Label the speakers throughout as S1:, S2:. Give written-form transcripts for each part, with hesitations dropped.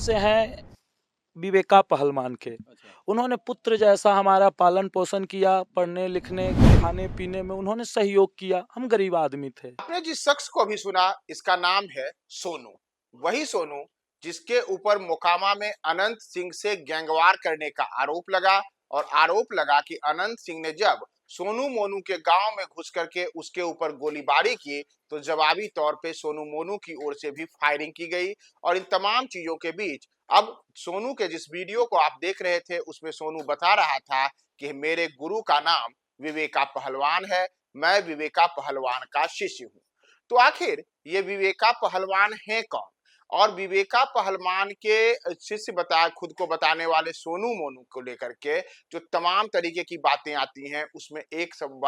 S1: सदस्य हैं विवेका पहलवान के। उन्होंने पुत्र जैसा हमारा पालन पोषण किया, पढ़ने लिखने खाने पीने में उन्होंने सहयोग किया। हम गरीब आदमी थे।
S2: आपने जिस शख्स को अभी सुना, इसका नाम है सोनू। वही सोनू जिसके ऊपर मोकामा में अनंत सिंह से गैंगवार करने का आरोप लगा, और आरोप लगा कि अनंत सिंह ने जब सोनू मोनू के गांव में घुस करके उसके ऊपर गोलीबारी की तो जवाबी तौर पे सोनू मोनू की ओर से भी फायरिंग की गई। और इन तमाम चीजों के बीच अब सोनू के जिस वीडियो को आप देख रहे थे उसमें सोनू बता रहा था कि मेरे गुरु का नाम विवेका पहलवान है, मैं विवेका पहलवान का शिष्य हूं। तो आखिर ये विवेका पहलवान है कौन? और विवेका पहलवान के शिष्य बता खुद को बताने वाले सोनू मोनू को लेकर के जो तमाम तरीके की बातें आती हैं, उसमें एक सब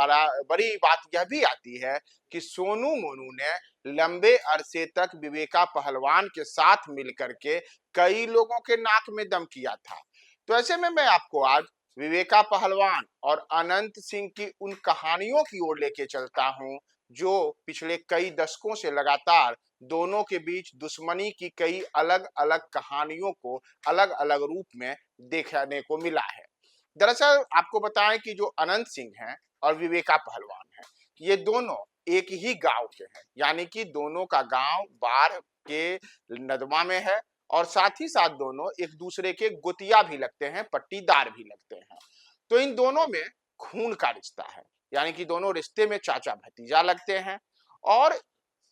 S2: बड़ी बात यह भी आती है कि सोनू मोनू ने लंबे अरसे तक विवेका पहलवान के साथ मिलकर के कई लोगों के नाक में दम किया था। तो ऐसे में मैं आपको आज विवेका पहलवान और अनंत सिंह की उन कहानियों की ओर लेके चलता हूं जो पिछले कई दशकों से लगातार दोनों के बीच दुश्मनी की कई अलग अलग कहानियों को अलग अलग रूप में देखने को मिला है। दरअसल आपको बताएं कि जो अनंत सिंह हैं और विवेका पहलवान हैं, ये दोनों एक ही गांव के हैं, यानी कि दोनों का गांव बाढ़ के नदमा में है, और साथ ही साथ दोनों एक दूसरे के गोतिया भी लगते हैं, पट्टीदार भी लगते हैं। तो इन दोनों में खून का रिश्ता है, यानी कि दोनों रिश्ते में चाचा भतीजा लगते हैं। और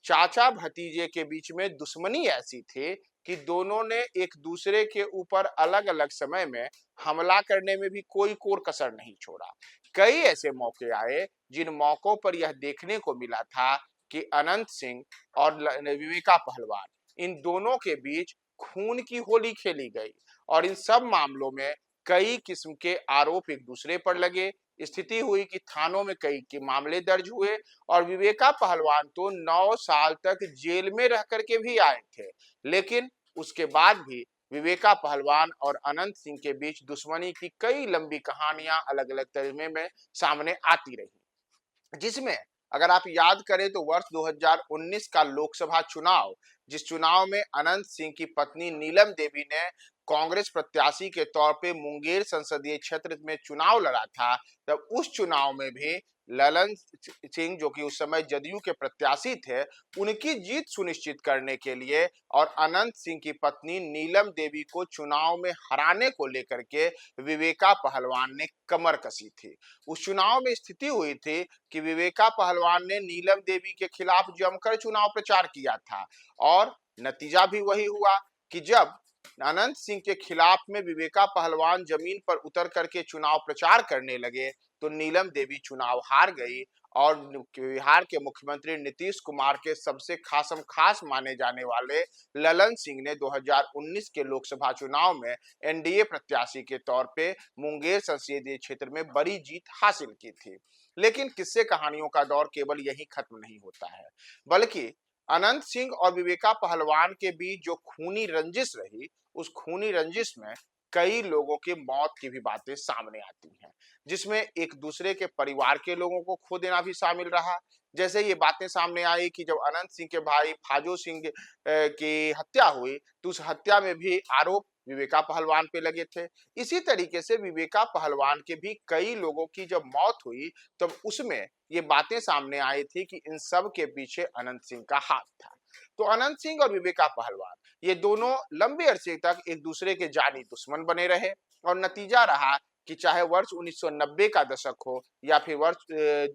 S2: चाचा भतीजे के बीच में दुश्मनी ऐसी थी कि दोनों ने एक दूसरे के ऊपर अलग अलग समय में हमला करने में भी कोई कोर कसर नहीं छोड़ा। कई ऐसे मौके आए जिन मौकों पर यह देखने को मिला था कि अनंत सिंह और विवेका पहलवान, इन दोनों के बीच खून की होली खेली गई, और इन सब मामलों में कई किस्म के आरोप एक दूसरे पर लगे। स्थिति हुई कि थानों में कई के मामले दर्ज हुए, और विवेका पहलवान तो 9 साल तक जेल में रह करके भी आए थे, लेकिन उसके बाद भी विवेका पहलवान और अनंत सिंह के बीच दुश्मनी की कई लंबी कहानियां अलग अलग तरीके में सामने आती रही, जिसमें अगर आप याद करें तो वर्ष 2019 का लोकसभा चुनाव, जिस चुनाव में अनंत सिंह की पत्नी नीलम देवी ने कांग्रेस प्रत्याशी के तौर पे मुंगेर संसदीय क्षेत्र में चुनाव लड़ा था, तब उस चुनाव में भी ललन सिंह जो कि उस समय जदयू के प्रत्याशी थे, उनकी जीत सुनिश्चित करने के लिए और अनंत सिंह की पत्नी नीलम देवी को चुनाव में हराने को लेकर के विवेका पहलवान ने कमर कसी थी। उस चुनाव में स्थिति हुई थी कि विवेका पहलवान ने नीलम देवी के खिलाफ जमकर चुनाव प्रचार किया था, और नतीजा भी वही हुआ कि जब अनंत सिंह के खिलाफ में विवेका पहलवान जमीन पर उतर करके चुनाव प्रचार करने लगे तो नीलम देवी चुनाव हार गई, और बिहार के मुख्यमंत्री नीतीश कुमार के सबसे खासम खास माने जाने वाले ललन सिंह ने 2019 के लोकसभा चुनाव में एनडीए प्रत्याशी के तौर पे मुंगेर संसदीय क्षेत्र में बड़ी जीत हासिल की थी। लेकिन किस्से कहानियों का दौर केवल यही खत्म नहीं होता है, बल्कि अनंत सिंह और विवेका पहलवान के बीच जो खूनी रंजिश रही, उस खूनी रंजिश में कई लोगों की मौत की भी बातें सामने आती हैं, जिसमें एक दूसरे के परिवार के लोगों को खो देना भी शामिल रहा। जैसे ये बातें सामने आई कि जब अनंत सिंह के भाई फाजो सिंह की हत्या हुई तो उस हत्या में भी आरोप विवेका पहलवान पे लगे थे। इसी तरीके से विवेका पहलवान के भी कई लोगों की जब मौत हुई तब उसमें ये बातें सामने आई थी कि इन सब के पीछे अनंत सिंह का हाथ था। तो अनंत सिंह और विवेका पहलवान ये दोनों लंबे अरसे तक एक दूसरे के जानी दुश्मन बने रहे, और नतीजा रहा कि चाहे वर्ष 1990 का दशक हो या फिर वर्ष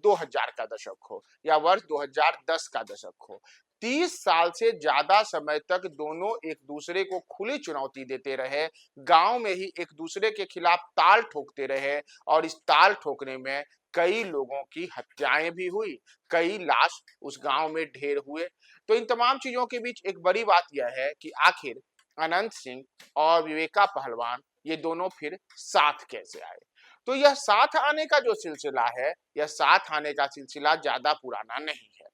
S2: 2000 का दशक हो या वर्ष 2010 का दशक हो, 30 साल से ज्यादा समय तक दोनों एक दूसरे को खुली चुनौती देते रहे, गांव में ही एक दूसरे के खिलाफ ताल ठोकते रहे, और इस ताल ठोकने में कई लोगों की हत्याएं भी हुई, कई लाश उस गांव में ढेर हुए। तो इन तमाम चीजों के बीच एक बड़ी बात यह है कि आखिर अनंत सिंह और विवेका पहलवान ये दोनों फिर साथ कैसे आए। तो यह साथ आने का जो सिलसिला है, यह साथ आने का सिलसिला ज्यादा पुराना नहीं है।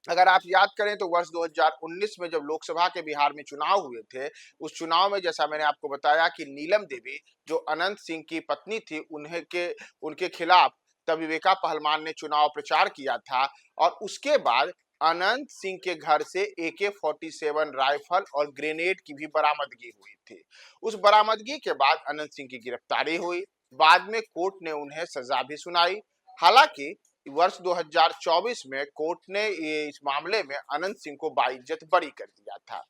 S2: अगर आप याद करें तो वर्ष 2019 में जब लोकसभा के बिहार में चुनाव हुए थे, उस चुनाव में जैसा मैंने आपको बताया कि नीलम देवी जो अनंत सिंह की पत्नी थी, उनके खिलाफ तब विवेका पहलवान ने चुनाव प्रचार किया था, और उसके बाद अनंत सिंह के घर से AK-47 राइफल और ग्रेनेड की भी बरामदगी हुई थी। उस बरामदगी के बाद अनंत सिंह की गिरफ्तारी हुई। बाद में कोर्ट ने उन्हें सजा भी सुनाई। हालांकि वर्ष 2024 में कोर्ट ने इस मामले में अनंत सिंह को बाइज्जत बरी कर दिया था।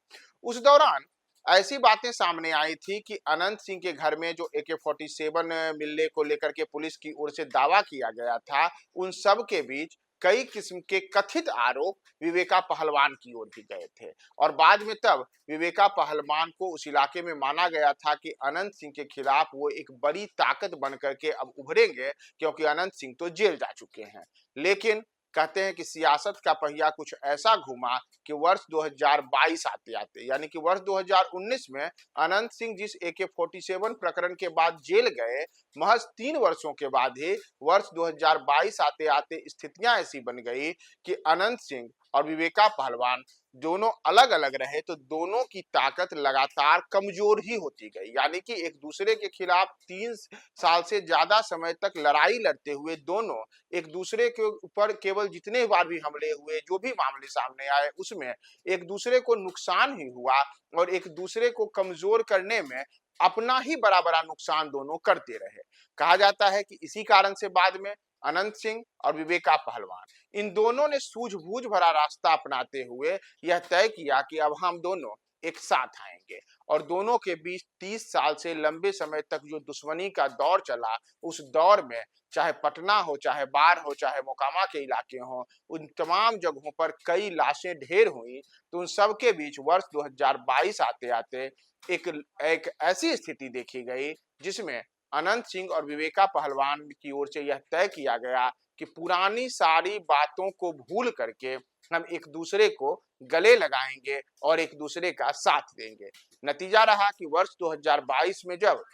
S2: उस दौरान ऐसी बातें सामने आई थी कि अनंत सिंह के घर में जो AK-47 मिलने को लेकर के पुलिस की ओर से दावा किया गया था, उन सब के बीच कई किस्म के कथित आरोप विवेका पहलवान की ओर भी गए थे। और बाद में तब विवेका पहलवान को उस इलाके में माना गया था कि अनंत सिंह के खिलाफ वो एक बड़ी ताकत बन करके अब उभरेंगे, क्योंकि अनंत सिंह तो जेल जा चुके हैं। लेकिन कहते हैं कि सियासत का पहिया कुछ ऐसा घूमा कि वर्ष 2022 आते आते यानी कि वर्ष 2019 में अनंत सिंह जिस AK-47 प्रकरण के बाद जेल गए, महज 3 वर्षों के बाद ही वर्ष 2022 आते आते स्थितियां ऐसी बन गई कि अनंत सिंह और विवेका पहलवान दोनों अलग अलग रहे तो दोनों की ताकत लगातार कमजोर ही होती गई। यानी कि एक दूसरे के खिलाफ 3 साल से ज्यादा समय तक लड़ाई लड़ते हुए दोनों एक दूसरे के ऊपर केवल जितने बार भी हमले हुए, जो भी मामले सामने आए, उसमें एक दूसरे को नुकसान ही हुआ और एक दूसरे को कमजोर करने में अपना ही बड़ा बड़ा नुकसान दोनों करते रहे। कहा जाता है कि इसी कारण से बाद में अनंत सिंह और विवेका पहलवान इन दोनों ने सूझबूझ भरा रास्ता अपनाते हुए यह तय किया कि अब हम दोनों एक साथ आएंगे। और दोनों के बीच 30 साल से लंबे समय तक जो दुश्मनी का दौर चला, उस दौर में चाहे पटना हो, चाहे बाढ़ हो, चाहे मोकामा के इलाके हो, उन तमाम जगहों पर कई लाशें ढेर हुई। तो उन सब के बीच वर्ष 2022 आते आते एक एक ऐसी स्थिति देखी गई जिसमें अनंत सिंह और विवेका पहलवान की ओर से यह तय किया गया कि पुरानी सारी बातों को भूल करके हम एक दूसरे को गले लगाएंगे और एक दूसरे का साथ देंगे। नतीजा रहा कि वर्ष 2022 में जब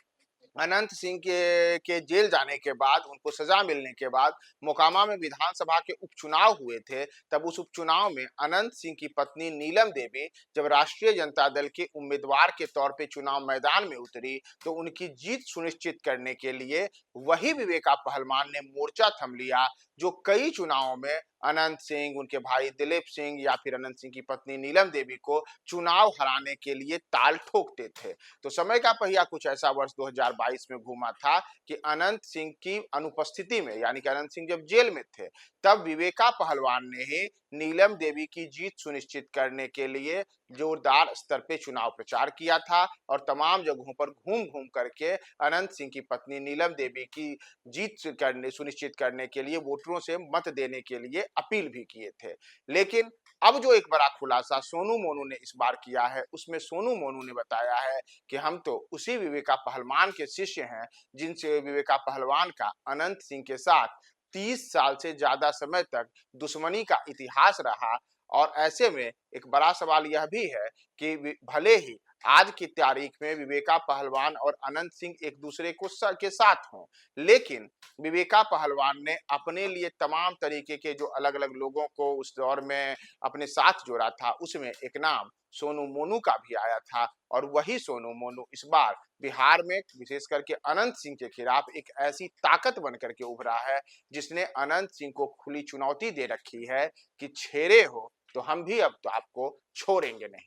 S2: अनंत सिंह के जेल जाने के बाद, उनको सजा मिलने के बाद मोकामा में विधानसभा के उपचुनाव हुए थे, तब उस उपचुनाव में अनंत सिंह की पत्नी नीलम देवी जब राष्ट्रीय जनता दल के उम्मीदवार के तौर पे चुनाव मैदान में उतरी, तो उनकी जीत सुनिश्चित करने के लिए वही विवेका पहलवान ने मोर्चा थम लिया, जो कई चुनावों में अनंत सिंह, उनके भाई दिलीप सिंह या फिर अनंत सिंह की पत्नी नीलम देवी को चुनाव हराने के लिए ताल ठोकते थे। तो समय का पहिया कुछ ऐसा वर्ष 2022 में घूमा था कि अनंत सिंह की अनुपस्थिति में, यानी कि अनंत सिंह जब जेल में थे, तब विवेका पहलवान ने ही नीलम देवी की जीत सुनिश्चित करने के लिए जोरदार स्तर पे चुनाव प्रचार किया था और तमाम जगहों पर घूम घूम करके अनंत सिंह की पत्नी नीलम देवी की जीत सुनिश्चित करने के लिए वोटरों से मत देने के लिए अपील भी किए थे। लेकिन अब जो एक बड़ा खुलासा सोनू मोनू ने इस बार किया है, उसमें सोनू मोनू ने बताया है कि हम तो उसी विवेका पहलवान के शिष्य हैं जिनसे विवेका पहलवान का अनंत सिंह के साथ 30 साल से ज्यादा समय तक दुश्मनी का इतिहास रहा। और ऐसे में एक बड़ा सवाल यह भी है कि भले ही आज की तारीख में विवेका पहलवान और अनंत सिंह एक दूसरे को के साथ हों, लेकिन विवेका पहलवान ने अपने लिए तमाम तरीके के जो अलग अलग लोगों को उस दौर में अपने साथ जोड़ा था, उसमें एक नाम सोनू मोनू का भी आया था। और वही सोनू मोनू इस बार बिहार में विशेष करके अनंत सिंह के खिलाफ एक ऐसी ताकत बन करके उभरा है जिसने अनंत सिंह को खुली चुनौती दे रखी है कि छेड़े हो तो हम भी अब तो आपको छोड़ेंगे नहीं।